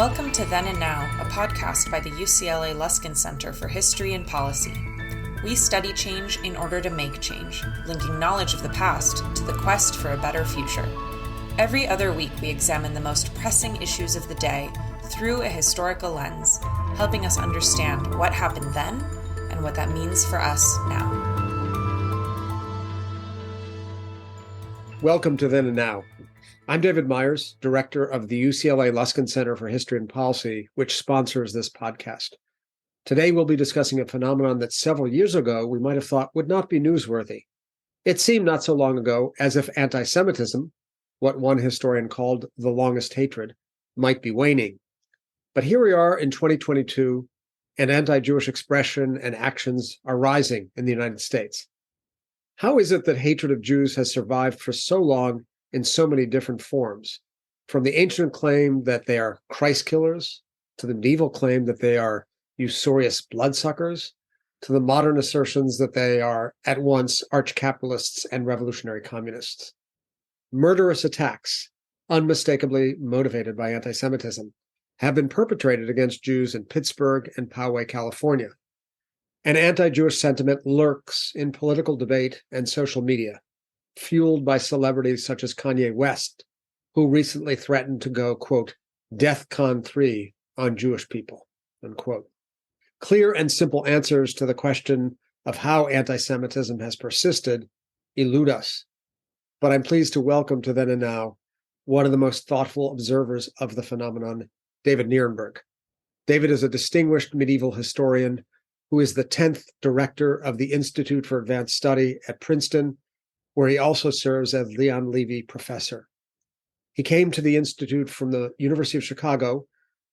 Welcome to Then and Now, a podcast by the UCLA Luskin Center for History and Policy. We study change in order to make change, linking knowledge of the past to the quest for a better future. Every other week, we examine the most pressing issues of the day through a historical lens, helping us understand what happened then and what that means for us now. Welcome to Then and Now. I'm David Myers, director of the UCLA Luskin Center for History and Policy, which sponsors this podcast. Today, we'll be discussing a phenomenon that several years ago we might have thought would not be newsworthy. It seemed not so long ago as if anti-Semitism, what one historian called the longest hatred, might be waning. But here we are in 2022, and anti-Jewish expression and actions are rising in the United States. How is it that hatred of Jews has survived for so long in so many different forms, from the ancient claim that they are Christ killers, to the medieval claim that they are usurious bloodsuckers, to the modern assertions that they are at once arch-capitalists and revolutionary communists? Murderous attacks, unmistakably motivated by anti-Semitism, have been perpetrated against Jews in Pittsburgh and Poway, California. And anti-Jewish sentiment lurks in political debate and social media, fueled by celebrities such as Kanye West, who recently threatened to go, quote, DEFCON 3 on Jewish people, unquote. Clear and simple answers to the question of how anti-Semitism has persisted elude us. But I'm pleased to welcome to Then and Now one of the most thoughtful observers of the phenomenon, David Nirenberg. David is a distinguished medieval historian who is the 10th director of the Institute for Advanced Study at Princeton, where he also serves as Leon Levy professor. He came to the Institute from the University of Chicago,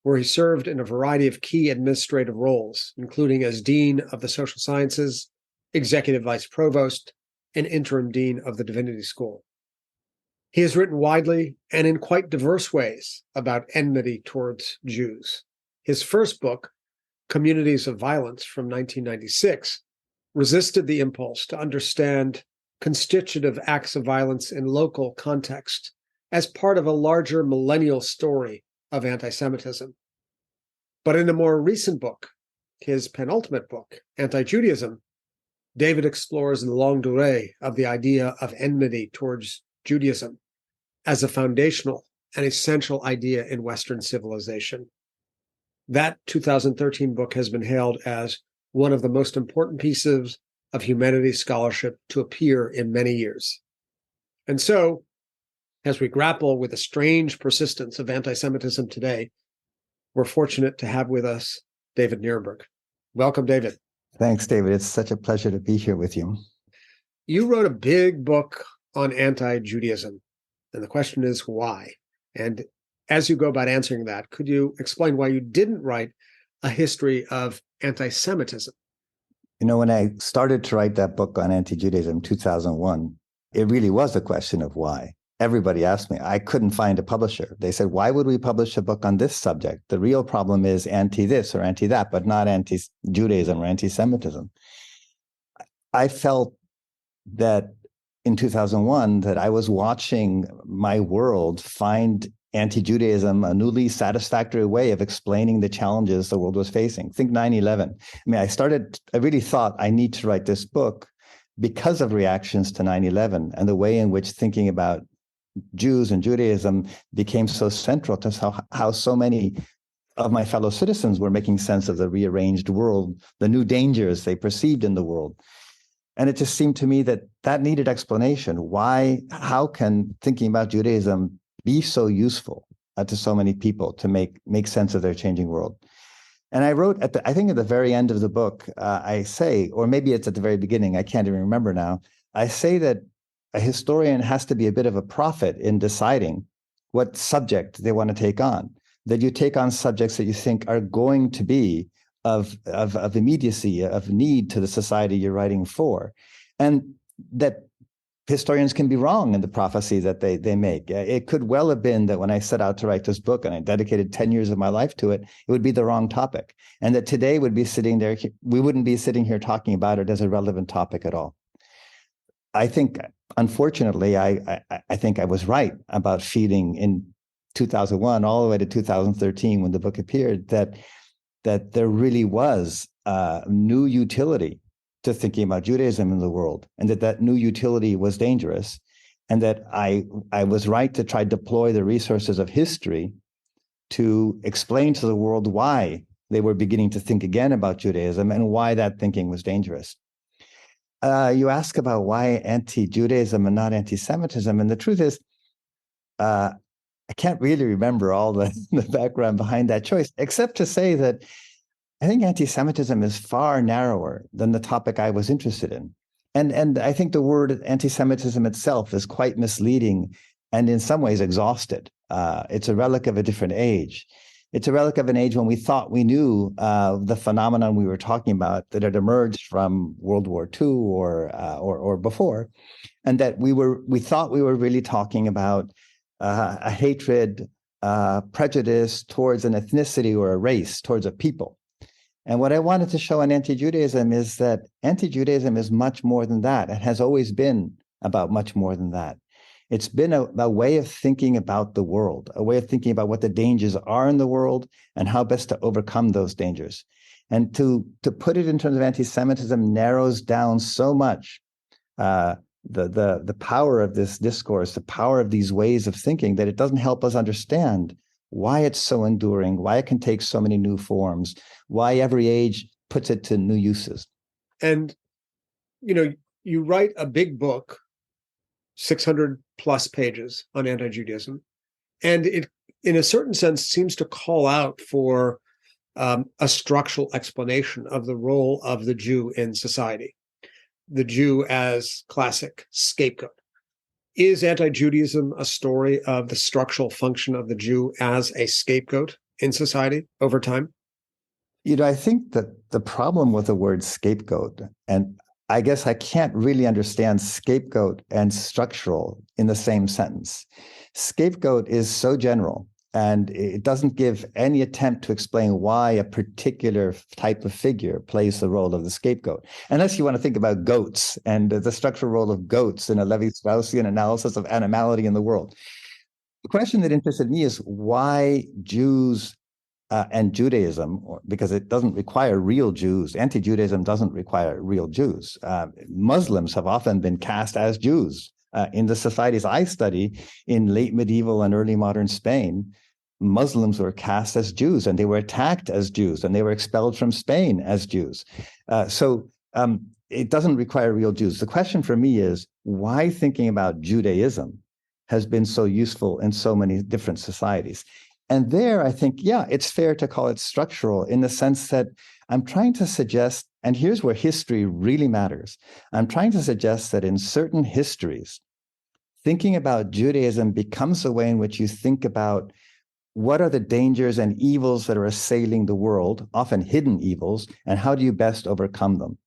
where he served in a variety of key administrative roles, including as Dean of the Social Sciences, Executive Vice Provost, and Interim Dean of the Divinity School. He has written widely and in quite diverse ways about enmity towards Jews. His first book, Communities of Violence from 1996, resisted the impulse to understand constitutive acts of violence in local context as part of a larger millennial story of anti-Semitism. But in a more recent book, his penultimate book, Anti-Judaism, David explores the longue durée of the idea of enmity towards Judaism as a foundational and essential idea in Western civilization. That 2013 book has been hailed as one of the most important pieces of humanities scholarship to appear in many years. And so, as we grapple with the strange persistence of anti-Semitism today, we're fortunate to have with us David Nirenberg. Welcome, David. Thanks, David. It's such a pleasure to be here with you. You wrote a big book on anti-Judaism, and the question is why? And as you go about answering that, could you explain why you didn't write a history of anti-Semitism? You know, when I started to write that book on anti-Judaism in 2001, it really was a question of why. Everybody asked me. I couldn't find a publisher. They said, why would we publish a book on this subject? The real problem is anti-this or anti-that, but not anti-Judaism or anti-Semitism. I felt that in 2001 that I was watching my world find anti-Judaism a newly satisfactory way of explaining the challenges the world was facing. Think 9/11. I mean, I really thought I need to write this book because of reactions to 9/11 and the way in which thinking about Jews and Judaism became so central to how so many of my fellow citizens were making sense of the rearranged world, the new dangers they perceived in the world. And it just seemed to me that needed explanation. How can thinking about Judaism be so useful to so many people to make sense of their changing world? And I wrote I think at the very end of the book, I say, or maybe it's at the very beginning, I can't even remember now, I say that a historian has to be a bit of a prophet in deciding what subject they want to take on, that you take on subjects that you think are going to be of immediacy, of need to the society you're writing for, and that historians can be wrong in the prophecy that they make. It could well have been that when I set out to write this book and I dedicated 10 years of my life to it, it would be the wrong topic. And that today we wouldn't be sitting here talking about it as a relevant topic at all. I think, unfortunately, I think I was right about feeling in 2001 all the way to 2013 when the book appeared, that there really was new utility to thinking about Judaism in the world, and that new utility was dangerous, and that I was right to try to deploy the resources of history to explain to the world why they were beginning to think again about Judaism and why that thinking was dangerous. You ask about why anti-Judaism and not anti-Semitism, and the truth is, I can't really remember all the background behind that choice, except to say that I think anti-Semitism is far narrower than the topic I was interested in. And I think the word anti-Semitism itself is quite misleading and in some ways exhausted. It's a relic of a different age. It's a relic of an age when we thought we knew the phenomenon we were talking about, that had emerged from World War II or before, and that we thought we were really talking about a hatred, prejudice towards an ethnicity or a race, towards a people. And what I wanted to show in Anti-Judaism is that Anti-Judaism is much more than that. It has always been about much more than that. It's been a way of thinking about the world, a way of thinking about what the dangers are in the world and how best to overcome those dangers. And to put it in terms of anti-Semitism narrows down so much the power of this discourse, the power of these ways of thinking, that it doesn't help us understand why it's so enduring, why it can take so many new forms, why every age puts it to new uses. And, you write a big book, 600 plus pages on anti-Judaism, and it, in a certain sense, seems to call out for a structural explanation of the role of the Jew in society, the Jew as classic scapegoat. Is anti-Judaism a story of the structural function of the Jew as a scapegoat in society over time? I think that the problem with the word scapegoat, and I guess I can't really understand scapegoat and structural in the same sentence. Scapegoat is so general, and it doesn't give any attempt to explain why a particular type of figure plays the role of the scapegoat, unless you want to think about goats and the structural role of goats in a Levi-Straussian analysis of animality in the world. The question that interested me is why Jews and Judaism, because it doesn't require real Jews. Anti-Judaism doesn't require real Jews. Muslims have often been cast as Jews. In the societies I study in late medieval and early modern Spain, Muslims were cast as Jews, and they were attacked as Jews, and they were expelled from Spain as Jews. So it doesn't require real Jews. The question for me is why thinking about Judaism has been so useful in so many different societies. And there, I think, it's fair to call it structural in the sense that I'm trying to suggest, and here's where history really matters. I'm trying to suggest that in certain histories, thinking about Judaism becomes a way in which you think about what are the dangers and evils that are assailing the world, often hidden evils, and how do you best overcome them?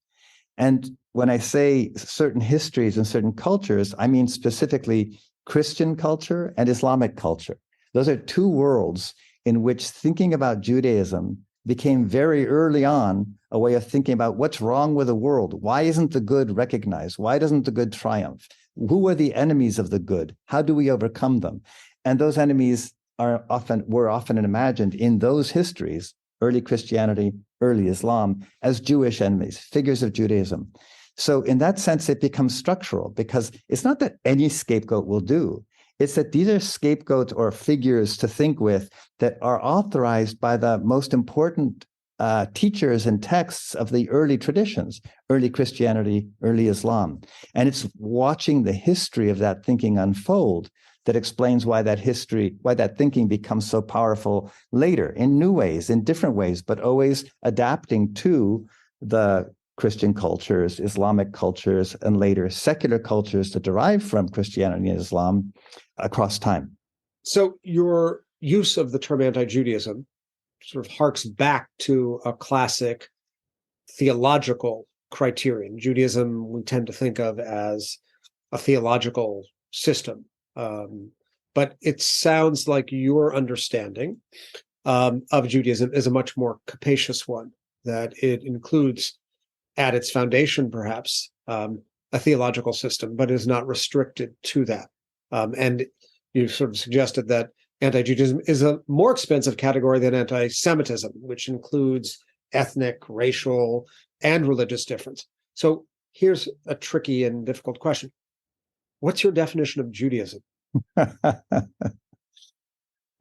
And when I say certain histories and certain cultures, I mean specifically Christian culture and Islamic culture. Those are two worlds in which thinking about Judaism became very early on a way of thinking about what's wrong with the world. Why isn't the good recognized? Why doesn't the good triumph? Who are the enemies of the good? How do we overcome them? And those enemies were often imagined in those histories, early Christianity, early Islam, as Jewish enemies, figures of Judaism. So in that sense, it becomes structural because it's not that any scapegoat will do. It's that these are scapegoats or figures to think with that are authorized by the most important teachers and texts of the early traditions, early Christianity, early Islam. And it's watching the history of that thinking unfold that explains why that thinking becomes so powerful later in new ways, in different ways, but always adapting to the Christian cultures, Islamic cultures, and later secular cultures that derive from Christianity and Islam across time. So your use of the term anti-Judaism sort of harks back to a classic theological criterion. Judaism we tend to think of as a theological system. But it sounds like your understanding of Judaism is a much more capacious one, that it includes at its foundation, perhaps, a theological system, but is not restricted to that. And you sort of suggested that anti-Judaism is a more expensive category than anti-Semitism, which includes ethnic, racial, and religious difference. So here's a tricky and difficult question. What's your definition of Judaism?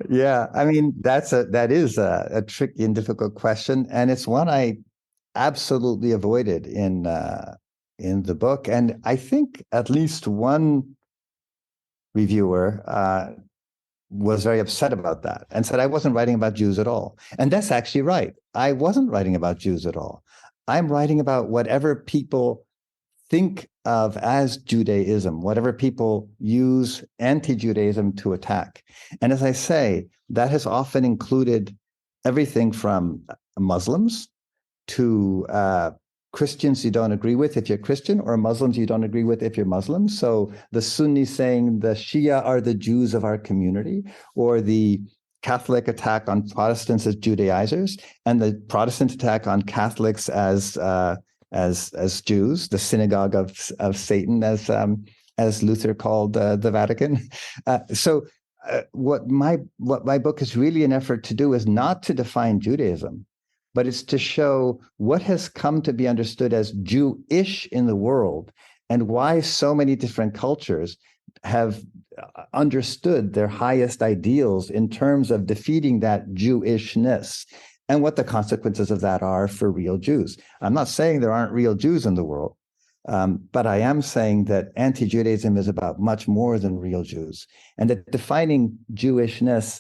Yeah, I mean, that is a tricky and difficult question, and it's one I absolutely avoided in the book. And I think at least one reviewer was very upset about that and said I wasn't writing about Jews at all. And that's actually right. I wasn't writing about Jews at all. I'm writing about whatever people think of as Judaism, whatever people use anti-Judaism to attack. And as I say, that has often included everything from Muslims to Christians you don't agree with if you're Christian, or Muslims you don't agree with if you're Muslim. So the Sunni saying the Shia are the Jews of our community, or the Catholic attack on Protestants as Judaizers, and the Protestant attack on Catholics as Jews, the synagogue of Satan, as Luther called the Vatican. What my book is really an effort to do is not to define Judaism, but it's to show what has come to be understood as Jewish in the world, and why so many different cultures have understood their highest ideals in terms of defeating that Jewishness, and what the consequences of that are for real Jews. I'm not saying there aren't real Jews in the world, but I am saying that anti-Judaism is about much more than real Jews, and that defining Jewishness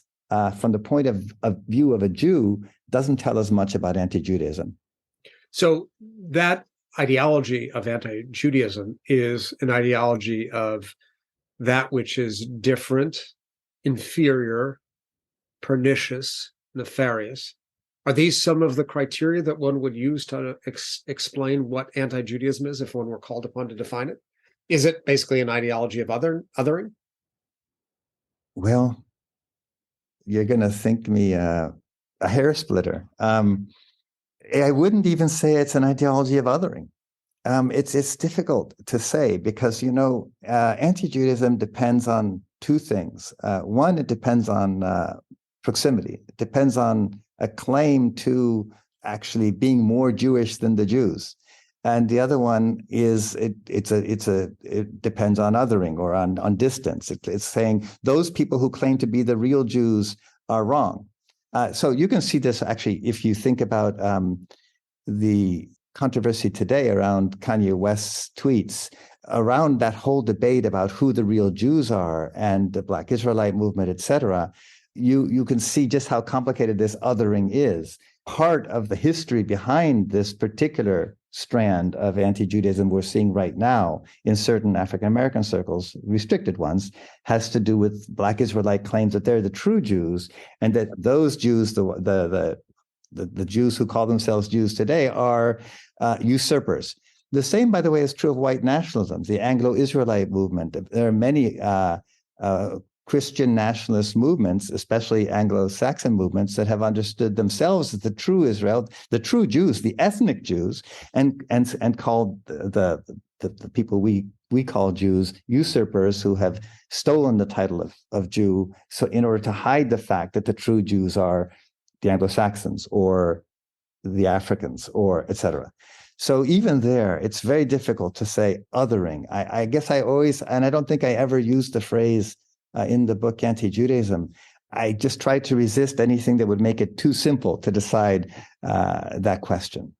from the point of view of a Jew doesn't tell us much about anti-Judaism. So that ideology of anti-Judaism is an ideology of that which is different, inferior, pernicious, nefarious. Are these some of the criteria that one would use to explain what anti-Judaism is if one were called upon to define it? Is it basically an ideology of othering? Well, you're going to think me a hair splitter. I wouldn't even say it's an ideology of othering. It's difficult to say because, anti-Judaism depends on two things. One, it depends on proximity. It depends on a claim to actually being more Jewish than the Jews. And the other one is it depends on othering or on distance. It's saying those people who claim to be the real Jews are wrong. So you can see this actually if you think about the controversy today around Kanye West's tweets, around that whole debate about who the real Jews are and the Black Israelite movement, et cetera. You can see just how complicated this othering is. Part of the history behind this particular strand of anti-Judaism we're seeing right now in certain African-American circles, restricted ones, has to do with Black Israelite claims that they're the true Jews, and that those Jews, the Jews who call themselves Jews today, are usurpers. The same, by the way, is true of white nationalism, the Anglo-Israelite movement. There are many Christian nationalist movements, especially Anglo-Saxon movements, that have understood themselves as the true Israel, the true Jews, the ethnic Jews, and called the people we call Jews usurpers who have stolen the title of Jew, so in order to hide the fact that the true Jews are the Anglo-Saxons or the Africans or et cetera. So even there, it's very difficult to say othering. I guess I always, and I don't think I ever used the phrase in the book Anti-Judaism, I just tried to resist anything that would make it too simple to decide that question.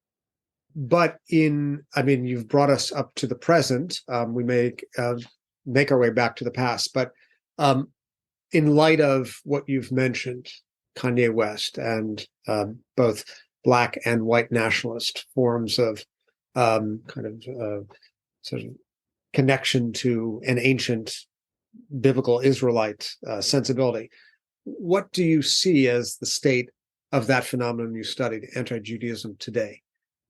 But you've brought us up to the present. We may make our way back to the past. But in light of what you've mentioned, Kanye West and both Black and white nationalist forms of sort of connection to an ancient biblical Israelite sensibility. What do you see as the state of that phenomenon you studied, anti-Judaism today?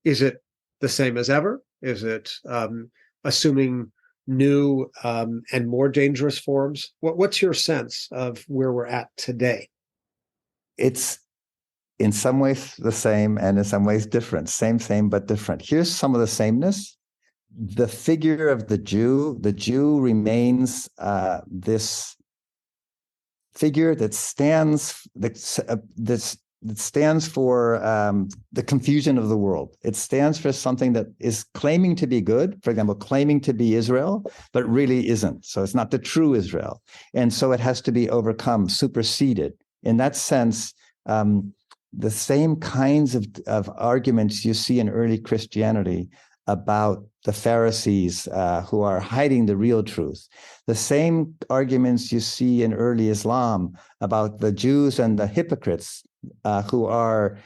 Is it the same as ever? Is it assuming new and more dangerous forms? What's your sense of where we're at today? It's in some ways the same and in some ways different. Same, but different. Here's some of the sameness. The figure of the Jew remains this figure that stands for the confusion of the world. It stands for something that is claiming to be good, for example, claiming to be Israel, but really isn't. So it's not the true Israel. And so it has to be overcome, superseded. In that sense, the same kinds of arguments you see in early Christianity about the Pharisees who are hiding the real truth. The same arguments you see in early Islam about the Jews and the hypocrites who are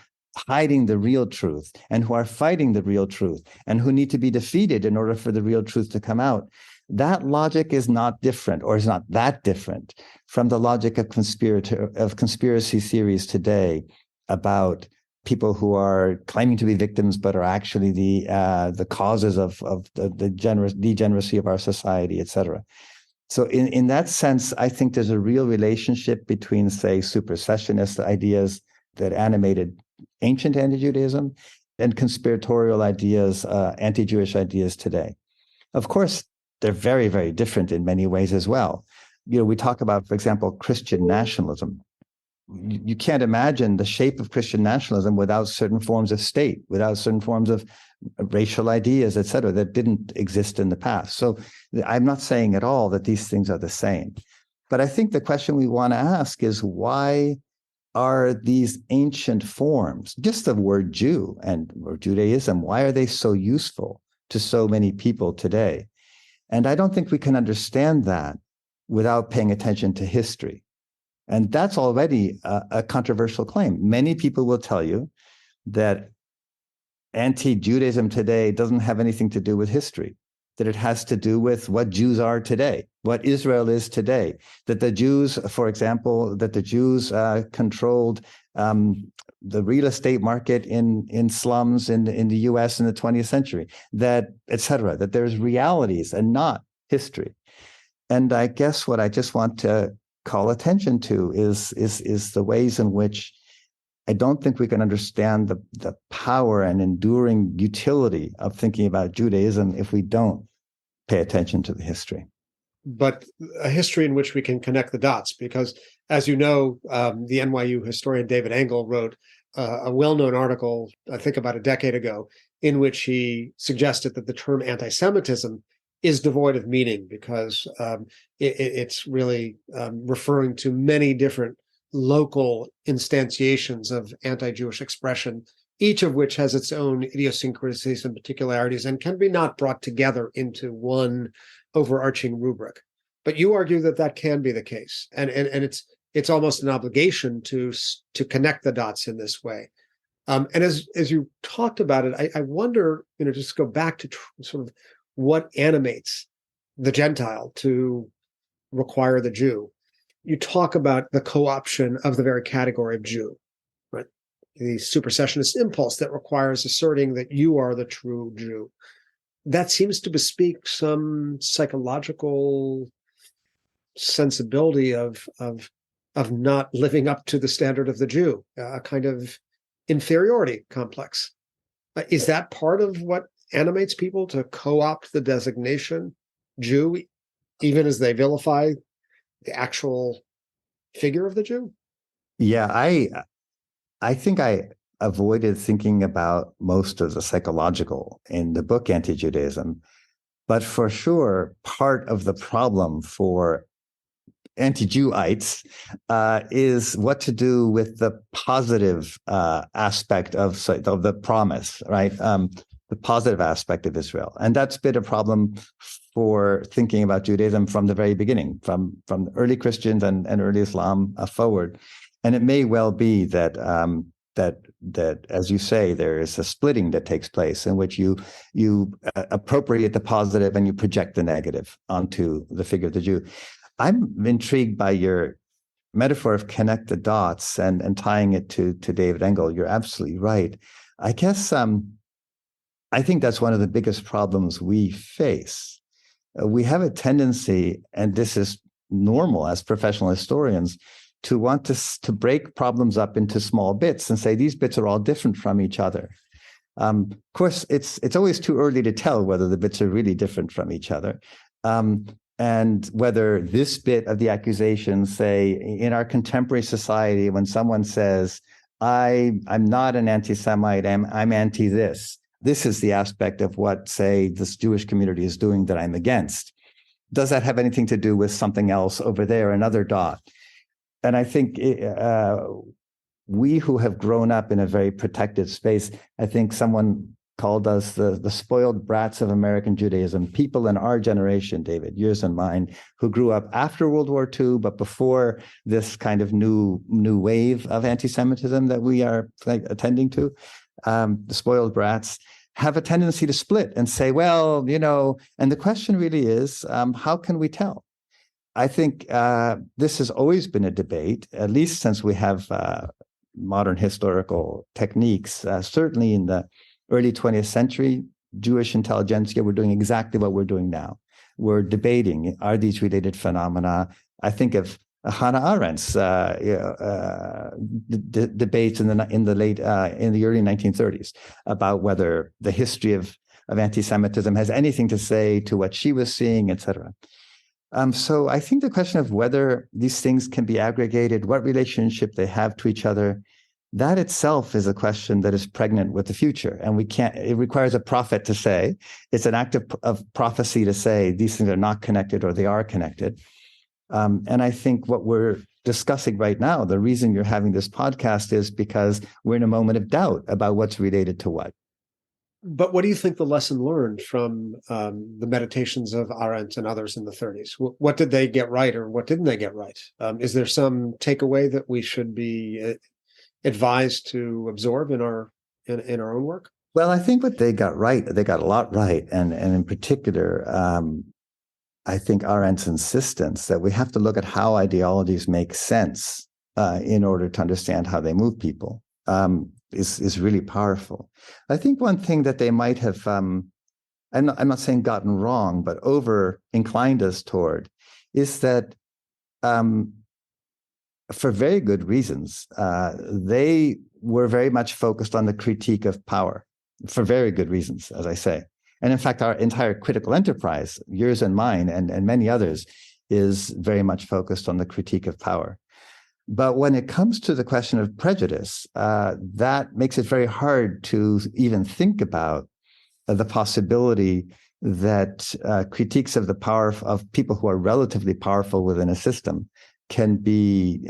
hiding the real truth and who are fighting the real truth and who need to be defeated in order for the real truth to come out. That logic is not different, or is not that different from the logic of conspiracy theories today about people who are claiming to be victims but are actually the causes of the degeneracy of our society, et cetera. So in that sense, I think there's a real relationship between, say, supersessionist ideas that animated ancient anti-Judaism and conspiratorial ideas, anti-Jewish ideas today. Of course, they're very, very different in many ways as well. We talk about, for example, Christian nationalism. You can't imagine the shape of Christian nationalism without certain forms of state, without certain forms of racial ideas, et cetera, that didn't exist in the past. So I'm not saying at all that these things are the same. But I think the question we want to ask is, why are these ancient forms, just the word Jew or Judaism, why are they so useful to so many people today? And I don't think we can understand that without paying attention to history. And that's already a controversial claim. Many people will tell you that anti-Judaism today doesn't have anything to do with history, that it has to do with what Jews are today, what Israel is today, that the Jews, for example, controlled the real estate market in slums in the US in the 20th century, that, et cetera, that there's realities and not history. And I guess what I just want to call attention to is the ways in which I don't think we can understand the power and enduring utility of thinking about Judaism if we don't pay attention to the history. But a history in which we can connect the dots, because, as you know, the NYU historian David Engel wrote a well-known article, I think about a decade ago, in which he suggested that the term anti-Semitism is devoid of meaning because it's really referring to many different local instantiations of anti-Jewish expression, each of which has its own idiosyncrasies and particularities and can be not brought together into one overarching rubric. But you argue that that can be the case, and it's almost an obligation to connect the dots in this way. And as you talked about it, I wonder, just go back to sort of what animates the Gentile to require the Jew. You talk about the co-option of the very category of Jew, right? The supersessionist impulse that requires asserting that you are the true Jew. That seems to bespeak some psychological sensibility of not living up to the standard of the Jew, a kind of inferiority complex. Is that part of what animates people to co-opt the designation Jew, even as they vilify the actual figure of the Jew? Yeah, I think I avoided thinking about most of the psychological in the book Anti-Judaism, but for sure, part of the problem for anti-Jewites is what to do with the positive aspect of the promise, right? The positive aspect of Israel. And that's been a problem for thinking about Judaism from the very beginning, from the early Christians and early Islam forward. And it may well be that as you say, there is a splitting that takes place in which you appropriate the positive and you project the negative onto the figure of the Jew. I'm intrigued by your metaphor of connect the dots and tying it to David Engel. You're absolutely right. I guess I think that's one of the biggest problems we face. We have a tendency, and this is normal as professional historians, to want to break problems up into small bits and say these bits are all different from each other. Of course, it's always too early to tell whether the bits are really different from each other. and whether this bit of the accusation, say, in our contemporary society, when someone says, I'm not an anti-Semite, I'm anti this. This is the aspect of what, say, this Jewish community is doing that I'm against. Does that have anything to do with something else over there, another dot? And I think we who have grown up in a very protected space, I think someone called us the spoiled brats of American Judaism, people in our generation, David, yours and mine, who grew up after World War II, but before this kind of new wave of anti-Semitism that we are attending to. The spoiled brats have a tendency to split and say, well, and the question really is, how can we tell? I think this has always been a debate, at least since we have modern historical techniques. Certainly in the early 20th century, Jewish intelligentsia were doing exactly what we're doing now. We're debating, are these related phenomena? I think of Hannah Arendt's debates in the early 1930s about whether the history of anti-Semitism has anything to say to what she was seeing, etc. So I think the question of whether these things can be aggregated, what relationship they have to each other, that itself is a question that is pregnant with the future. And it requires a prophet to say, it's an act of prophecy to say these things are not connected or they are connected. And I think what we're discussing right now, the reason you're having this podcast is because we're in a moment of doubt about what's related to what. But what do you think the lesson learned from the meditations of Arendt and others in the 30s? What did they get right or what didn't they get right? Is there some takeaway that we should be advised to absorb in our own work? Well, I think what they got right, they got a lot right. And in particular, I think Arendt's insistence that we have to look at how ideologies make sense in order to understand how they move people is really powerful. I think one thing that they might have, I'm not saying gotten wrong, but over inclined us toward, is that for very good reasons, they were very much focused on the critique of power, for very good reasons, as I say. And in fact, our entire critical enterprise, yours and mine, and many others, is very much focused on the critique of power. But when it comes to the question of prejudice, that makes it very hard to even think about the possibility that critiques of the power of people who are relatively powerful within a system can be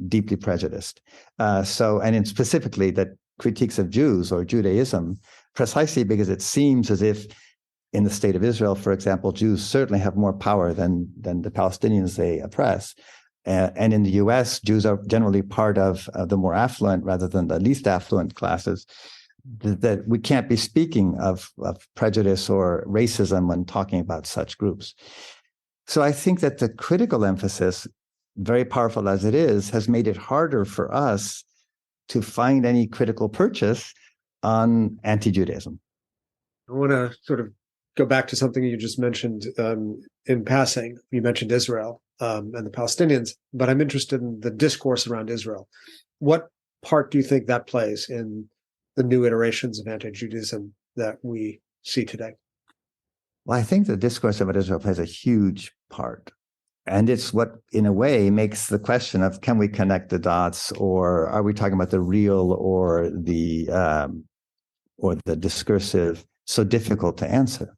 deeply prejudiced. And specifically that critiques of Jews or Judaism, precisely because it seems as if in the state of Israel, for example, Jews certainly have more power than the Palestinians they oppress. And in the US, Jews are generally part of the more affluent rather than the least affluent classes. That we can't be speaking of prejudice or racism when talking about such groups. So I think that the critical emphasis, very powerful as it is, has made it harder for us to find any critical purchase on anti-Judaism. I want to sort of go back to something you just mentioned in passing. You mentioned Israel and the Palestinians, but I'm interested in the discourse around Israel. What part do you think that plays in the new iterations of anti-Judaism that we see today? Well, I think the discourse about Israel plays a huge part. And it's what, in a way, makes the question of can we connect the dots, or are we talking about the real or the discursive, so difficult to answer.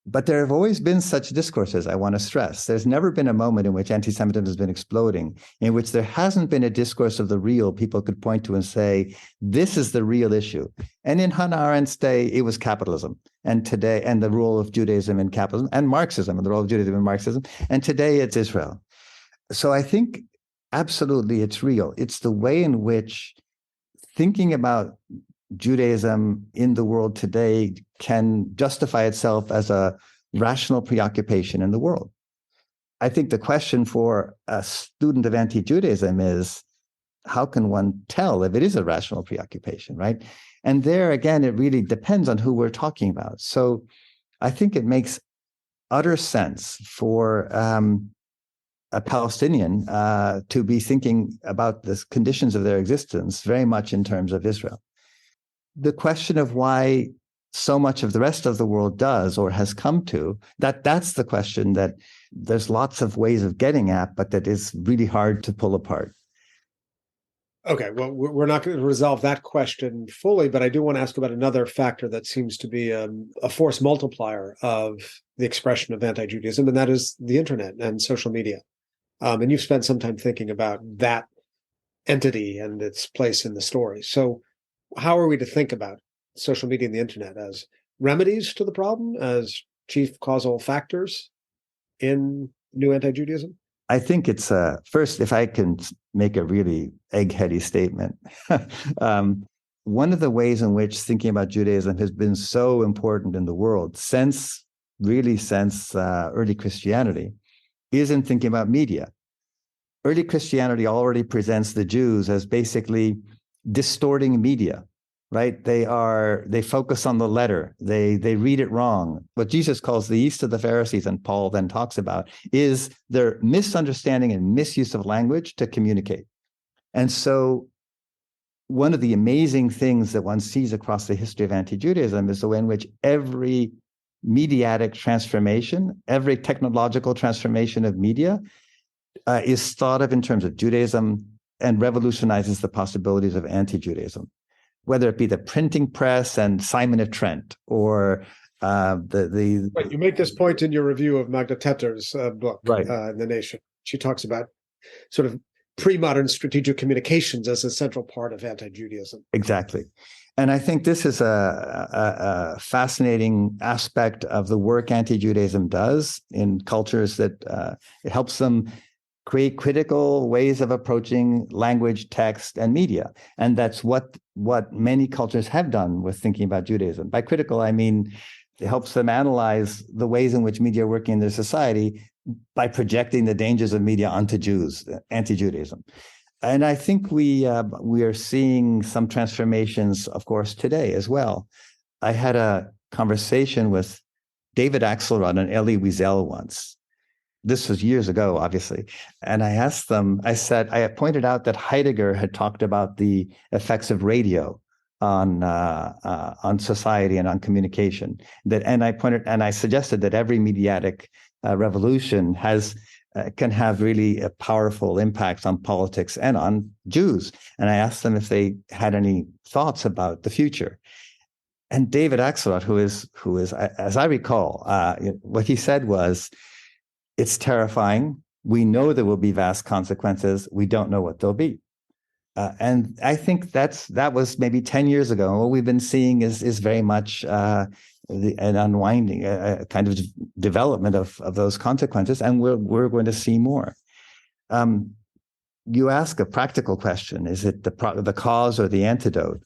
But there have always been such discourses, I want to stress. There's never been a moment in which anti-Semitism has been exploding, in which there hasn't been a discourse of the real people could point to and say, this is the real issue. And in Hannah Arendt's day, it was capitalism. And today, and the role of Judaism in capitalism, and Marxism, and the role of Judaism in Marxism. And today it's Israel. So I think absolutely it's real. It's the way in which thinking about Judaism in the world today can justify itself as a rational preoccupation in the world. I think the question for a student of anti-Judaism is, how can one tell if it is a rational preoccupation, right? And there, again, it really depends on who we're talking about. So I think it makes utter sense for a Palestinian to be thinking about the conditions of their existence very much in terms of Israel. The question of why so much of the rest of the world does or has come to, that's the question that there's lots of ways of getting at, but that is really hard to pull apart. Okay, well, we're not going to resolve that question fully, but I do want to ask about another factor that seems to be a force multiplier of the expression of anti-Judaism, and that is the internet and social media. And you've spent some time thinking about that entity and its place in the story. So how are we to think about social media and the internet as remedies to the problem, as chief causal factors in new anti-Judaism? I think it's first, if I can make a really eggheady statement, one of the ways in which thinking about Judaism has been so important in the world since early Christianity is in thinking about media. Early Christianity already presents the Jews as basically distorting media, right? They focus on the letter. They read it wrong. What Jesus calls the yeast of the Pharisees, and Paul then talks about, is their misunderstanding and misuse of language to communicate. And so one of the amazing things that one sees across the history of anti-Judaism is the way in which every mediatic transformation, every technological transformation of media is thought of in terms of Judaism and revolutionizes the possibilities of anti-Judaism, whether it be the printing press and Simon of Trent, or the. Right, you make this point in your review of Magda Tetter's book, right. in The Nation. She talks about sort of pre-modern strategic communications as a central part of anti-Judaism. Exactly. And I think this is a fascinating aspect of the work anti-Judaism does in cultures, that it helps them create critical ways of approaching language, text, and media. And that's what many cultures have done with thinking about Judaism. By critical, I mean it helps them analyze the ways in which media are working in their society by projecting the dangers of media onto Jews, anti-Judaism. And I think we are seeing some transformations, of course, today as well. I had a conversation with David Axelrod and Elie Wiesel once. This was years ago, obviously. And I asked them, I pointed out that Heidegger had talked about the effects of radio on society and on communication. And I suggested that every mediatic revolution can have really a powerful impact on politics and on Jews. And I asked them if they had any thoughts about the future. And David Axelrod, who is, as I recall, what he said was, it's terrifying. We know there will be vast consequences. We don't know what they'll be. And I think that was maybe 10 years ago. And what we've been seeing is very much an unwinding, a kind of development of those consequences. And we're going to see more. You ask a practical question: is it the cause or the antidote?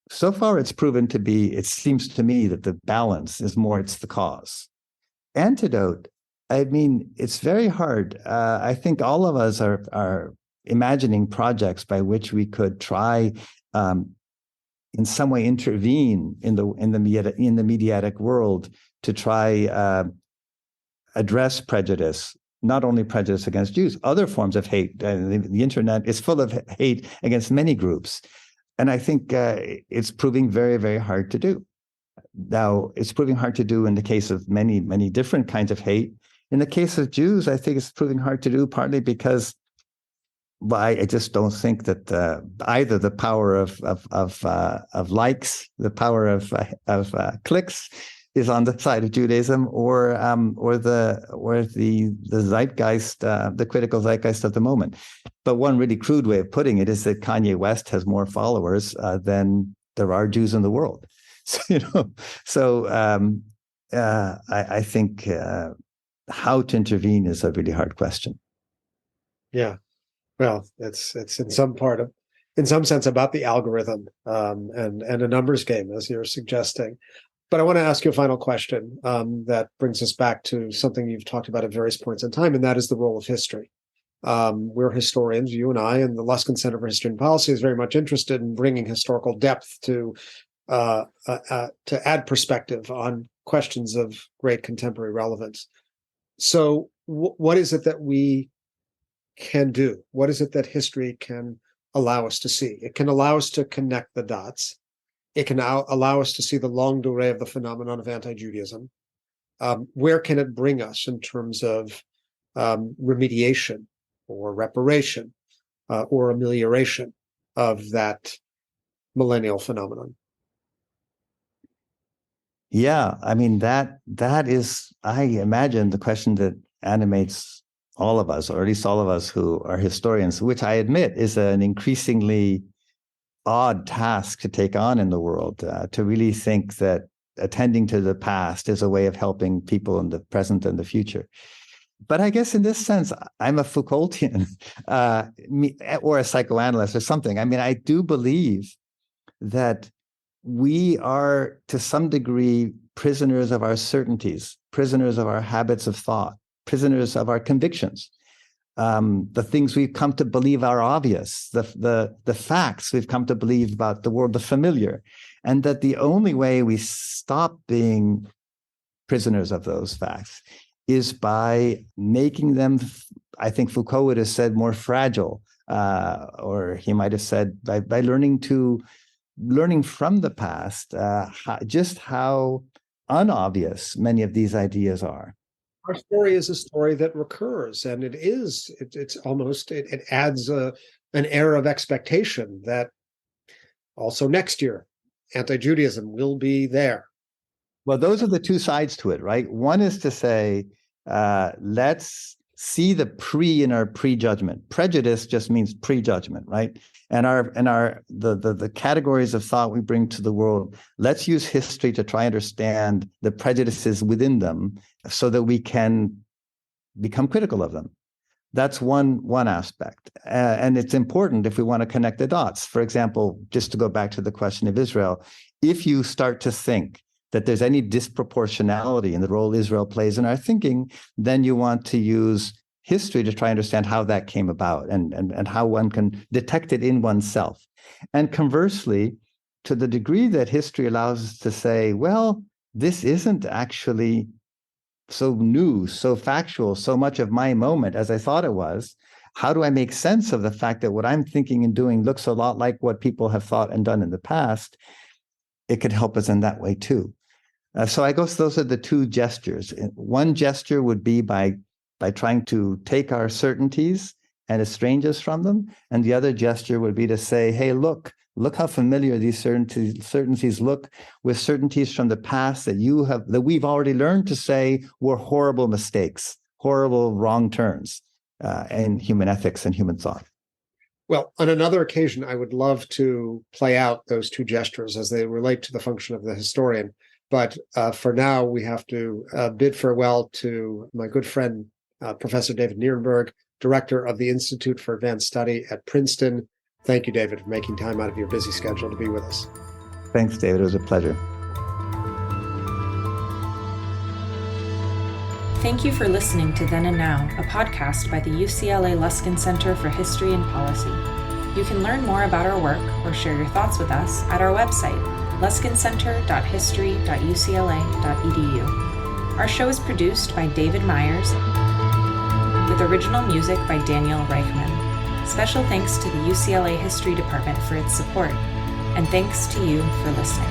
So far, it's proven to be. It seems to me that the balance is more. It's the cause. Antidote. I mean, it's very hard. I think all of us are imagining projects by which we could try, in some way, intervene in the mediatic world to try address prejudice. Not only prejudice against Jews, other forms of hate. The internet is full of hate against many groups, and I think it's proving very, very hard to do. Now, it's proving hard to do in the case of many, many different kinds of hate. In the case of Jews, I think it's proving hard to do, partly because I just don't think that either the power of likes, the power of clicks, is on the side of Judaism, or the zeitgeist, the critical zeitgeist of the moment. But one really crude way of putting it is that Kanye West has more followers than there are Jews in the world. I think. How to intervene is a really hard question. Yeah, well, it's in some sense about the algorithm and a numbers game, as you're suggesting. But I want to ask you a final question that brings us back to something you've talked about at various points in time, and that is the role of history. We're historians, you and I, and the Luskin Center for History and Policy is very much interested in bringing historical depth to add perspective on questions of great contemporary relevance. So what is it that we can do? What is it that history can allow us to see? It can allow us to connect the dots It can now allow us to see the longue durée of the phenomenon of anti-Judaism. Where can it bring us in terms of remediation or reparation or amelioration of that millennial phenomenon? Yeah, I mean, that is, I imagine, the question that animates all of us, or at least all of us who are historians, which I admit is an increasingly odd task to take on in the world, to really think that attending to the past is a way of helping people in the present and the future. But I guess in this sense, I'm a Foucaultian or a psychoanalyst or something. I mean, I do believe that we are, to some degree, prisoners of our certainties, prisoners of our habits of thought, prisoners of our convictions. The things we've come to believe are obvious, the facts we've come to believe about the world, the familiar, and that the only way we stop being prisoners of those facts is by making them, I think Foucault would have said, more fragile, or he might have said by learning from the past just how unobvious many of these ideas are. Our story is a story that recurs, and it adds an air of expectation that also next year anti-Judaism will be there. Well, those are the two sides to it, right? One is to say, let's see the pre in our prejudgment. Prejudice just means prejudgment, right? And the categories of thought we bring to the world, let's use history to try and understand the prejudices within them so that we can become critical of them. That's one aspect. And it's important if we want to connect the dots. For example, just to go back to the question of Israel, if you start to think that there's any disproportionality in the role Israel plays in our thinking, then you want to use history to try and understand how that came about and how one can detect it in oneself. And conversely, to the degree that history allows us to say, well, this isn't actually so new, so factual, so much of my moment as I thought it was, how do I make sense of the fact that what I'm thinking and doing looks a lot like what people have thought and done in the past? It could help us in that way too. So I guess those are the two gestures. One gesture would be by trying to take our certainties and estrange us from them. And the other gesture would be to say, hey, look how familiar these certainties look with certainties from the past that we've already learned to say were horrible mistakes, horrible wrong turns in human ethics and human thought. Well, on another occasion, I would love to play out those two gestures as they relate to the function of the historian. But for now, we have to bid farewell to my good friend, Professor David Nirenberg, Director of the Institute for Advanced Study at Princeton. Thank you, David, for making time out of your busy schedule to be with us. Thanks, David. It was a pleasure. Thank you for listening to Then and Now, a podcast by the UCLA Luskin Center for History and Policy. You can learn more about our work or share your thoughts with us at our website, luskincenter.history.ucla.edu. Our show is produced by David Myers, with original music by Daniel Reichman. Special thanks to the UCLA History Department for its support, and thanks to you for listening.